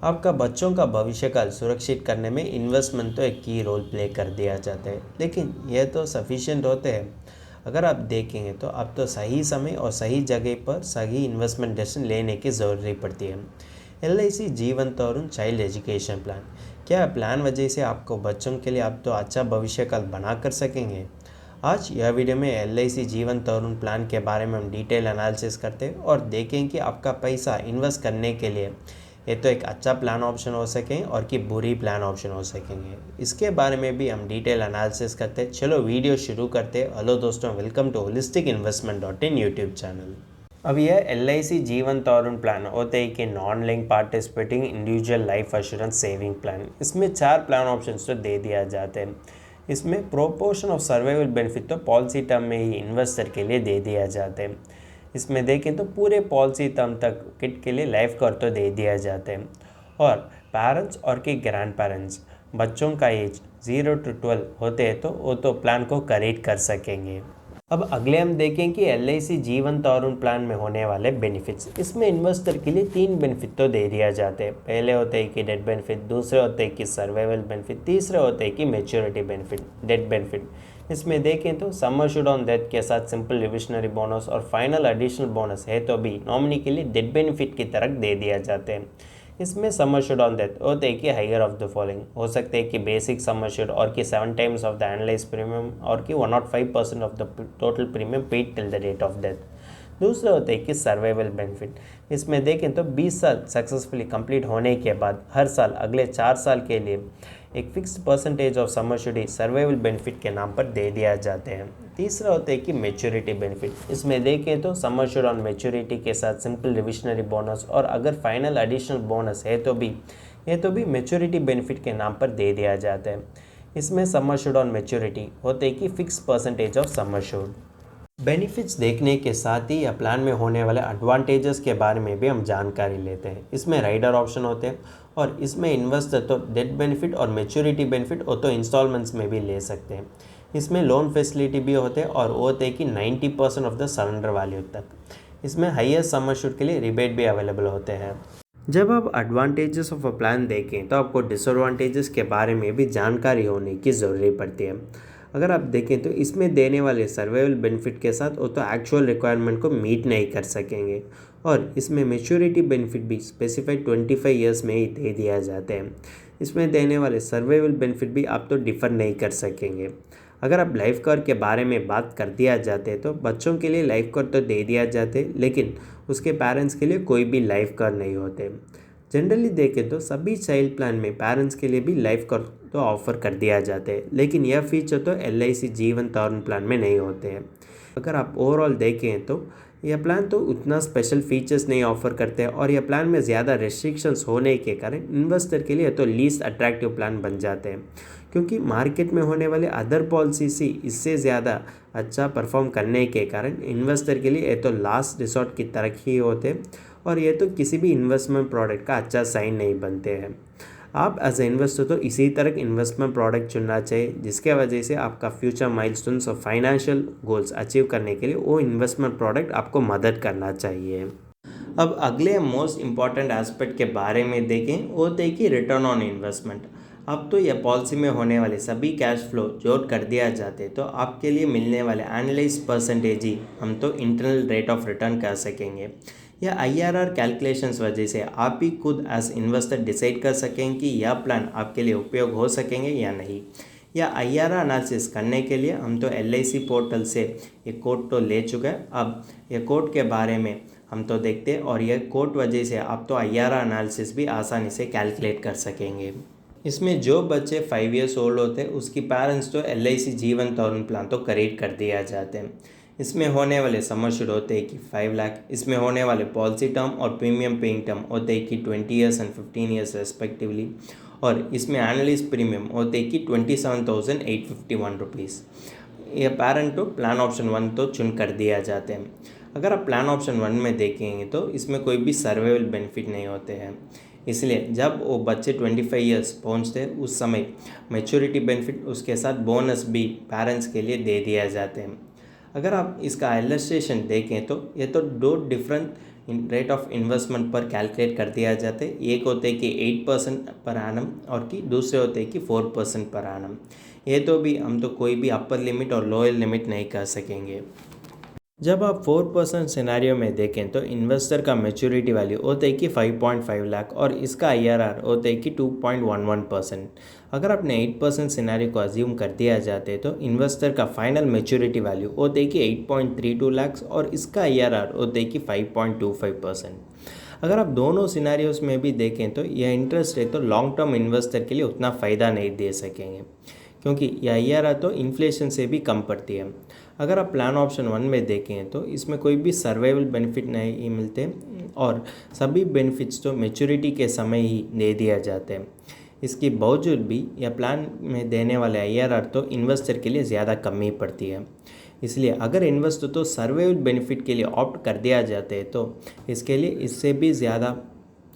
आपका बच्चों का भविष्यकाल सुरक्षित करने में इन्वेस्टमेंट तो एक की रोल प्ले कर दिया जाता है, लेकिन यह तो सफिशिएंट होते हैं। अगर आप देखेंगे तो अब तो सही समय और सही जगह पर सही इन्वेस्टमेंट डिसीजन लेने की ज़रूरत पड़ती है। LIC जीवन तरुण चाइल्ड एजुकेशन प्लान, क्या प्लान वजह से आपको बच्चों के लिए आप तो अच्छा भविष्यकाल बना कर सकेंगे। आज यह वीडियो में LIC जीवन तरुण प्लान के बारे में हम डिटेल एनालिसिस करते हैं और देखें कि आपका पैसा इन्वेस्ट करने के लिए ये तो एक अच्छा प्लान ऑप्शन हो सकें और कि बुरी प्लान ऑप्शन हो सकेंगे। इसके बारे में भी हम डिटेल एनालिसिस करते हैं। चलो वीडियो शुरू करते हैं। हेलो दोस्तों, welcome to holisticinvestment.in YouTube channel. अब यह LIC जीवन तरुण प्लान होते हैं कि non link participating individual life assurance saving plan. इसमें 4 प्लान ऑप्शन तो दे दिया जाते हैं। इसमें प्रोपोर्शन ऑफ सर्वाइवल बेनिफिट तो पॉलिसी टर्म में ही इन्वेस्टर के लिए दे दिया जाते हैं। इसमें देखें तो पूरे पॉलिसी टर्म तक किट के लिए लाइफ कवर तो दे दिया जाते हैं। और पेरेंट्स और के ग्रैंड पेरेंट्स बच्चों का एज 0 to 12 होते हैं तो वो तो प्लान को करेक्ट कर सकेंगे। अब अगले हम देखें कि LIC जीवन तरुण प्लान में होने वाले बेनिफिट्स। इसमें इन्वेस्टर के लिए 3 बेनिफिट तो दे दिया जाते हैं। पहले होते हैं कि डेथ बेनिफिट, दूसरे होते हैं कि सर्वाइवल बेनिफिट, तीसरे होते हैं कि मैच्योरिटी बेनिफिट, डेथ बेनिफिट। इसमें देखें तो सम एश्योर्ड ऑन डेथ के साथ सिंपल रिविशनरी बोनस और फाइनल एडिशनल बोनस है तो भी नॉमिनी के लिए डेथ बेनिफिट की तरह दे दिया जाते हैं। इसमें सम एश्योर्ड ऑन डेथ होते हैं कि हायर ऑफ द फॉलोइंग हो सकते हैं कि बेसिक सम एश्योर्ड और कि 7 times of the annualised premium और कि 105% of the total premium paid till the date of death. दूसरा होता है कि सर्वाइवल बेनिफिट। इसमें देखें तो 20 साल सक्सेसफुली कंप्लीट होने के बाद हर साल अगले 4 साल के लिए एक fixed percentage of sum assured survival benefit के नाम पर दे दिया जाते हैं। तीसरा होता है कि मैच्योरिटी बेनिफिट। इसमें देखें तो सम एश्योर्ड ऑन मैच्योरिटी के साथ सिंपल रिविशनरी बोनस और अगर फाइनल एडिशनल बोनस है तो भी मैच्योरिटी बेनिफिट के नाम पर दे दिया जाता है। इसमें सम एश्योर्ड ऑन मैच्योरिटी होते हैं कि fix percentage of sum assured. Benefits देखने के साथ ही या प्लान में होने वाले एडवांटेजेस के बारे में भी हम जानकारी लेते हैं। इसमें राइडर ऑप्शन होते हैं और इसमें इन्वेस्टर तो डेथ बेनिफिट और मैच्योरिटी बेनिफिट वो तो इंस्टॉलमेंट्स में भी ले सकते हैं। इसमें लोन फैसिलिटी भी होते हैं और वो होते हैं कि 90% ऑफ द सरेंडर वैल्यू तक। इसमें हाईएस्ट सम एश्योर्ड के लिए रिबेट भी अवेलेबल होते हैं। जब आप एडवांटेजेस ऑफ अ प्लान देखें तो आपको डिसएडवांटेजेस के बारे में भी जानकारी होने की ज़रूरत पड़ती है। अगर आप देखें तो इसमें देने वाले सर्वाइवल बेनिफिट के साथ वो तो एक्चुअल रिक्वायरमेंट को मीट नहीं कर सकेंगे और इसमें मैच्योरिटी बेनिफिट भी स्पेसिफाइड 25 ईयर्स में ही दे दिया जाते हैं। इसमें देने वाले सर्वाइवल बेनिफिट भी आप तो डिफ़र नहीं कर सकेंगे। अगर आप लाइफ कवर के बारे में बात कर दिया जाते तो बच्चों के लिए लाइफ कवर तो दे दिया जाते, लेकिन उसके पेरेंट्स के लिए कोई भी लाइफ कवर नहीं होते। जनरली देखें तो सभी चाइल्ड प्लान में पेरेंट्स के लिए भी लाइफ कवर तो ऑफर कर दिया जाते हैं, लेकिन यह फीचर तो LIC जीवन तरुण प्लान में नहीं होते हैं। अगर आप ओवरऑल देखें तो यह प्लान तो उतना स्पेशल फीचर्स नहीं ऑफर करते हैं और यह प्लान में ज़्यादा रेस्ट्रिक्शंस होने के कारण इन्वेस्टर के लिए तो लीस्ट अट्रैक्टिव प्लान बन जाते हैं, क्योंकि मार्केट में होने वाले अदर पॉलिसीज ही इससे ज़्यादा अच्छा परफॉर्म करने के कारण इन्वेस्टर के लिए ये तो लास्ट रिसोर्ट की तरह ही होते हैं और ये तो किसी भी इन्वेस्टमेंट प्रोडक्ट का अच्छा साइन नहीं बनते हैं। आप एज ए इन्वेस्टर तो इसी तरह इन्वेस्टमेंट प्रोडक्ट चुनना चाहिए जिसके वजह से आपका फ्यूचर माइलस्टोन्स और फाइनेंशियल गोल्स अचीव करने के लिए वो इन्वेस्टमेंट प्रोडक्ट आपको मदद करना चाहिए। अब अगले मोस्ट इम्पॉर्टेंट एस्पेक्ट के बारे में देखें, वो होते कि रिटर्न ऑन इन्वेस्टमेंट। अब तो यह पॉलिसी में होने वाले सभी कैश फ्लो जोड़ कर दिया जाते तो आपके लिए मिलने वाले एनालाइज परसेंटेज ही हम तो इंटरनल रेट ऑफ रिटर्न कर सकेंगे। या IRR कैलकुलेशंस वजह से आप ही खुद एज इन्वेस्टर डिसाइड कर सकें कि यह प्लान आपके लिए उपयोग हो सकेंगे या नहीं। या IRR एनालिसिस करने के लिए हम तो LIC पोर्टल से एक कोड तो ले चुके हैं। अब ये कोड के बारे में हम तो देखते हैं और यह कोड वजह से आप तो IRR एनालिसिस भी आसानी से कैलकुलेट कर सकेंगे। इसमें जो बच्चे 5 ईयर्स ओल्ड होते हैं उसकी पेरेंट्स तो LIC जीवन तरुण प्लान तो करेक्ट कर दिया जाते हैं। इसमें होने वाले सम एश्योर्ड होते हैं कि 5 लाख। इसमें होने वाले पॉलिसी टर्म और प्रीमियम पेइंग टर्म होते हैं कि 20 ईयर्स एंड 15 ईयर्स रेस्पेक्टिवली। और इसमें एनालिस्ट प्रीमियम होते हैं कि 27,851 रुपीज़। ये पेरेंट तो प्लान ऑप्शन 1 तो चुन कर दिया जाते हैं। अगर आप प्लान ऑप्शन 1 में देखेंगे तो इसमें कोई भी सर्वाइवल बेनिफिट नहीं होते हैं, इसलिए जब वो बच्चे 25 ईयर्स पहुँचते हैं उस समय मैच्योरिटी बेनिफिट उसके साथ बोनस भी पेरेंट्स के लिए दे दिया जाते हैं। अगर आप इसका इलस्ट्रेशन देखें तो ये तो दो डिफरेंट रेट ऑफ इन्वेस्टमेंट पर कैलकुलेट कर दिया जाता है। एक होते हैं कि 8% पर एनम और कि दूसरे होते हैं कि 4% पर एनम। ये तो भी हम तो कोई भी अपर लिमिट और लोअर लिमिट नहीं कर सकेंगे। जब आप 4% सिनेरियो में देखें तो इन्वेस्टर का मैच्योरिटी वैल्यू होता है कि 5.5 लाख और इसका IRR होता है कि 2.11%। अगर आपने 8% सिनेरियो को अज्यूम कर दिया जाते तो इन्वेस्टर का फाइनल मैच्योरिटी वैल्यू होता है कि 8.32 लाख और इसका IRR होता है कि 5.25%। अगर आप दोनों सिनेरियोज में भी देखें तो यह इंटरेस्ट रेट तो लॉन्ग टर्म इन्वेस्टर के लिए उतना फ़ायदा नहीं दे सकेंगे, क्योंकि यह IRR तो इन्फ्लेशन से भी कम पड़ती है। अगर आप प्लान ऑप्शन 1 में देखें तो इसमें कोई भी सर्वाइवल बेनिफिट नहीं मिलते और सभी बेनिफिट्स तो मैच्योरिटी के समय ही दे दिया जाते हैं। इसके बावजूद भी यह प्लान में देने वाले IRR तो इन्वेस्टर के लिए ज़्यादा कम ही पड़ती है। इसलिए अगर इन्वेस्टर तो सर्वाइवल बेनिफिट के लिए ऑप्ट कर दिया जाते हैं तो इसके लिए इससे भी ज़्यादा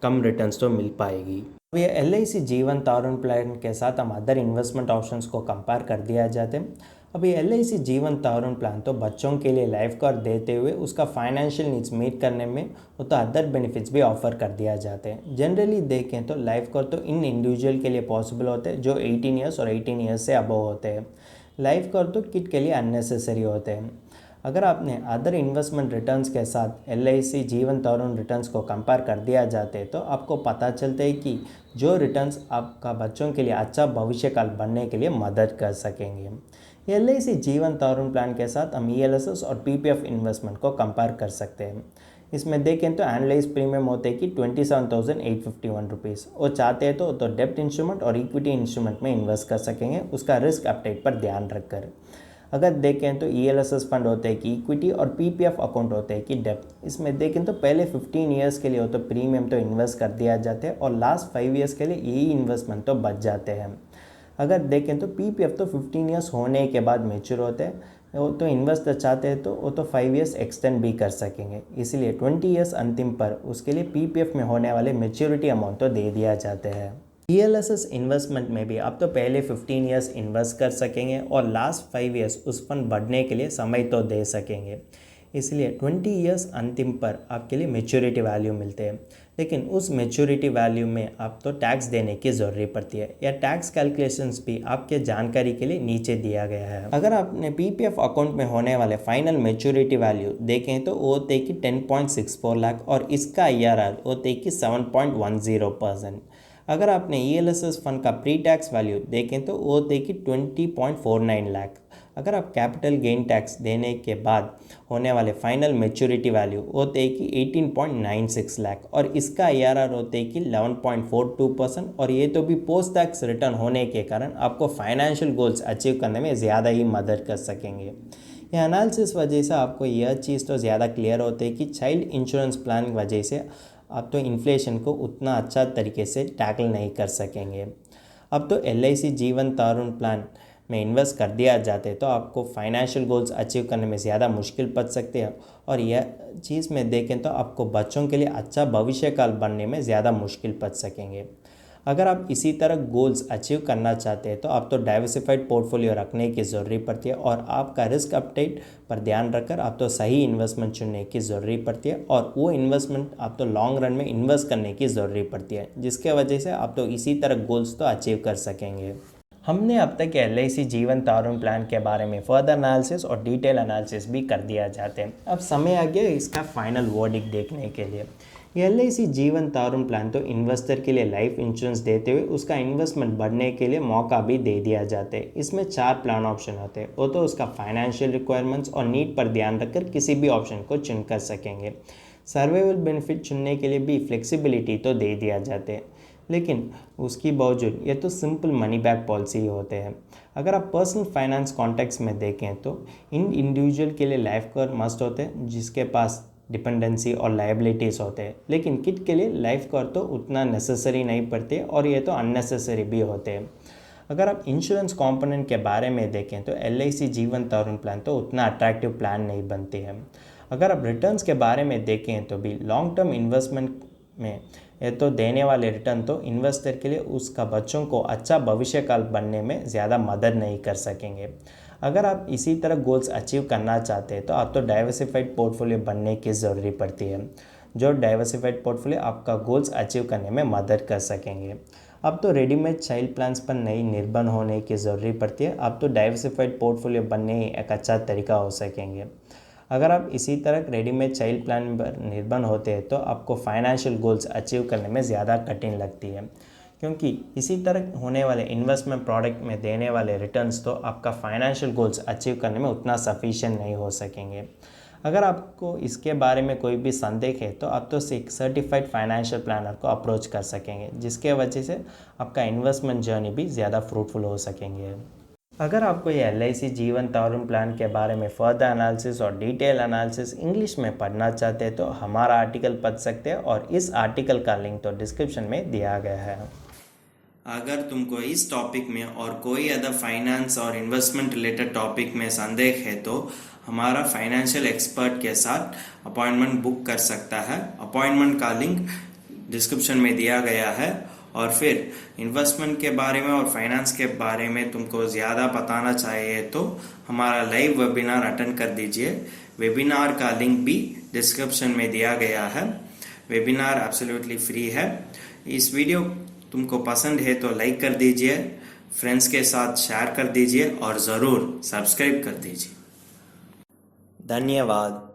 कम रिटर्न्स तो मिल पाएगी। अब ये LIC जीवन तारण प्लान के साथ हम अदर इन्वेस्टमेंट ऑप्शंस को कंपेयर कर दिया जाते हैं। अब ये LIC जीवन तारण प्लान तो बच्चों के लिए लाइफ कवर देते हुए उसका फाइनेंशियल नीड्स मीट करने में वो तो अदर बेनिफिट्स भी ऑफर कर दिया जाते हैं। जनरली देखें तो लाइफ कवर तो इन इंडिविजुअल के लिए पॉसिबल होते हैं जो 18 ईयर्स और 18 ईयर्स से अबव होते हैं। लाइफ कवर तो किड के लिए अननेसेसरी होते हैं। अगर आपने अदर इन्वेस्टमेंट रिटर्न्स के साथ LIC जीवन तारण रिटर्न्स को कंपेयर कर दिया जाते तो आपको पता चलता है कि जो रिटर्न्स आपका बच्चों के लिए अच्छा भविष्य काल बनने के लिए मदद कर सकेंगे। LIC जीवन तारण प्लान के साथ हम ELSS और PPF इन्वेस्टमेंट को कंपेयर कर सकते हैं। इसमें देखें तो एनालाइज प्रीमियम होते हैं कि 27,851 रुपीज़। वो चाहते हैं तो डेब्ट इंस्ट्रूमेंट और इक्विटी इंस्ट्रूमेंट में इन्वेस्ट कर सकेंगे, उसका रिस्क अपडेट पर ध्यान रखकर। अगर देखें तो ELSS फंड होते हैं कि इक्विटी और PPF अकाउंट होते हैं कि डेब्ट। इसमें देखें तो पहले 15 ईयर्स के लिए हो तो प्रीमियम तो इन्वेस्ट कर दिया जाता है और लास्ट 5 ईयर्स के लिए यही इन्वेस्टमेंट तो बच जाते हैं। अगर देखें तो PPF तो 15 ईयर्स होने के बाद मेच्योर होते हैं, वो तो इन्वेस्टर चाहते हैं तो वो तो 5 ईयर्स एक्सटेंड भी कर सकेंगे। इसलिए 20 ईयर्स अंतिम पर उसके लिए PPF में होने वाले मेच्योरिटी अमाउंट तो दे दिया जाते हैं। ELSS इन्वेस्टमेंट में भी आप तो पहले 15 ईयर्स इन्वेस्ट कर सकेंगे और लास्ट 5 ईयर्स उस फंड बढ़ने के लिए समय तो दे सकेंगे। इसलिए 20 ईयर्स अंतिम पर आपके लिए मैच्योरिटी वैल्यू मिलते हैं, लेकिन उस मैच्योरिटी वैल्यू में आप तो टैक्स देने की ज़रूरत पड़ती है। या टैक्स कैलकुलेशंस भी आपके जानकारी के लिए नीचे दिया गया है। अगर आपने PPF अकाउंट में होने वाले फाइनल मैच्योरिटी वैल्यू देखें तो वो होते कि 10.64 लाख और इसका IRR होते कि 7.10%। अगर आपने ELSS फंड का प्री टैक्स वैल्यू देखें तो वो होते कि 20.49 लाख। अगर आप कैपिटल गेन टैक्स देने के बाद होने वाले फाइनल मैच्योरिटी वैल्यू होते कि 18.96 लाख और इसका IRR होते कि 11.42%। और ये तो भी पोस्ट टैक्स रिटर्न होने के कारण आपको फाइनेंशियल गोल्स अचीव करने में ज़्यादा ही मदद कर सकेंगे। यह एनालिसिस वजह से आपको यह चीज़ तो ज़्यादा क्लियर होती है कि चाइल्ड इंश्योरेंस प्लान की वजह से आप तो इन्फ्लेशन को उतना अच्छा तरीके से टैकल नहीं कर सकेंगे। अब तो LIC जीवन तारण प्लान में इन्वेस्ट कर दिया जाते तो आपको फाइनेंशियल गोल्स अचीव करने में ज़्यादा मुश्किल पड़ सकते हैं और यह चीज़ में देखें तो आपको बच्चों के लिए अच्छा भविष्य काल बनने में ज़्यादा मुश्किल पड़ सकेंगे। अगर आप इसी तरह गोल्स अचीव करना चाहते हैं तो आप तो डाइवर्सिफाइड पोर्टफोलियो रखने की ज़रूरत पड़ती है और आपका रिस्क अपडेट पर ध्यान रखकर आप तो सही इन्वेस्टमेंट चुनने की ज़रूरत पड़ती है और वो इन्वेस्टमेंट आप तो लॉन्ग रन में इन्वेस्ट करने की ज़रूरत पड़ती है, जिसके वजह से आप तो इसी तरह गोल्स तो अचीव कर सकेंगे। हमने अब तक LIC जीवन तारण प्लान के बारे में फर्दर एनालिसिस और डिटेल एनालिसिस भी कर दिया जाते हैं। अब समय आ गया इसका फाइनल वर्डिक्ट देखने के लिए। LIC जीवन तारण प्लान तो इन्वेस्टर के लिए लाइफ इंश्योरेंस देते हुए उसका इन्वेस्टमेंट बढ़ने के लिए मौका भी दे दिया जाता है। इसमें 4 प्लान ऑप्शन होते हैं, वो तो उसका फाइनेंशियल रिक्वायरमेंट्स और नीड पर ध्यान रखकर किसी भी ऑप्शन को चुन कर सकेंगे। सर्वाइवल बेनिफिट चुनने के लिए भी फ्लेक्सिबिलिटी तो दे दिया जाते हैं, लेकिन उसकी बावजूद ये तो सिंपल मनी बैक पॉलिसी होते हैं। अगर आप पर्सनल फाइनेंस कॉन्टेक्स्ट में देखें तो इन इंडिविजुअल के लिए लाइफ कवर मस्ट होते हैं जिसके पास डिपेंडेंसी और लायबिलिटीज़ होते हैं, लेकिन किड के लिए लाइफ कवर तो उतना नेसेसरी नहीं पड़ते और ये तो अननेसेसरी भी होते हैं। अगर आप इंश्योरेंस कंपोनेंट के बारे में देखें तो LIC जीवन तारण प्लान तो उतना अट्रैक्टिव प्लान नहीं बनते हैं। अगर आप रिटर्न्स के बारे में देखें तो भी लॉन्ग टर्म इन्वेस्टमेंट में ये तो देने वाले रिटर्न तो इन्वेस्टर के लिए उसका बच्चों को अच्छा भविष्य काल बनने में ज़्यादा मदद नहीं कर सकेंगे। अगर आप इसी तरह गोल्स अचीव करना चाहते हैं तो आप तो डाइवर्सिफाइड पोर्टफोलियो बनने की ज़रूरत पड़ती है। जो डाइवर्सिफाइड पोर्टफोलियो आपका गोल्स अचीव करने में मदद कर सकेंगे। अब तो रेडीमेड चाइल्ड प्लान्स पर नहीं निर्भर होने की ज़रूरी पड़ती है, अब तो डाइवर्सिफाइड पोर्टफोलियो बनने ही एक अच्छा तरीका हो सकेंगे। अगर आप इसी तरह रेडीमेड चाइल्ड प्लान पर निर्भर होते हैं तो आपको फाइनेंशियल गोल्स अचीव करने में ज़्यादा कठिन लगती है, क्योंकि इसी तरह होने वाले इन्वेस्टमेंट प्रोडक्ट में देने वाले रिटर्न्स तो आपका फाइनेंशियल गोल्स अचीव करने में उतना सफिशिएंट नहीं हो सकेंगे। अगर आपको इसके बारे में कोई भी संदेह है तो आप तो एक सर्टिफाइड फाइनेंशियल प्लानर को अप्रोच कर सकेंगे, जिसके वजह से आपका इन्वेस्टमेंट जर्नी भी ज़्यादा फ्रूटफुल हो सकेंगे। अगर आपको ये LIC जीवन तरुण प्लान के बारे में फर्दर एनालिसिस और डिटेल एनालिसिस इंग्लिश में पढ़ना चाहते हैं तो हमारा आर्टिकल पढ़ सकते हैं, और इस आर्टिकल का लिंक तो डिस्क्रिप्शन में दिया गया है। अगर तुमको इस टॉपिक में और कोई अदर फाइनेंस और इन्वेस्टमेंट रिलेटेड टॉपिक में संदेह है तो हमारा फाइनेंशियल एक्सपर्ट के साथ अपॉइंटमेंट बुक कर सकता है। अपॉइंटमेंट का लिंक डिस्क्रिप्शन में दिया गया है। और फिर इन्वेस्टमेंट के बारे में और फाइनेंस के बारे में तुमको ज़्यादा बताना चाहिए तो हमारा लाइव वेबिनार अटेंड कर दीजिए। वेबिनार का लिंक भी डिस्क्रिप्शन में दिया गया है। वेबिनार एब्सोल्युटली फ्री है। इस वीडियो तुमको पसंद है तो लाइक कर दीजिए, फ्रेंड्स के साथ शेयर कर दीजिए और ज़रूर सब्सक्राइब कर दीजिए। धन्यवाद।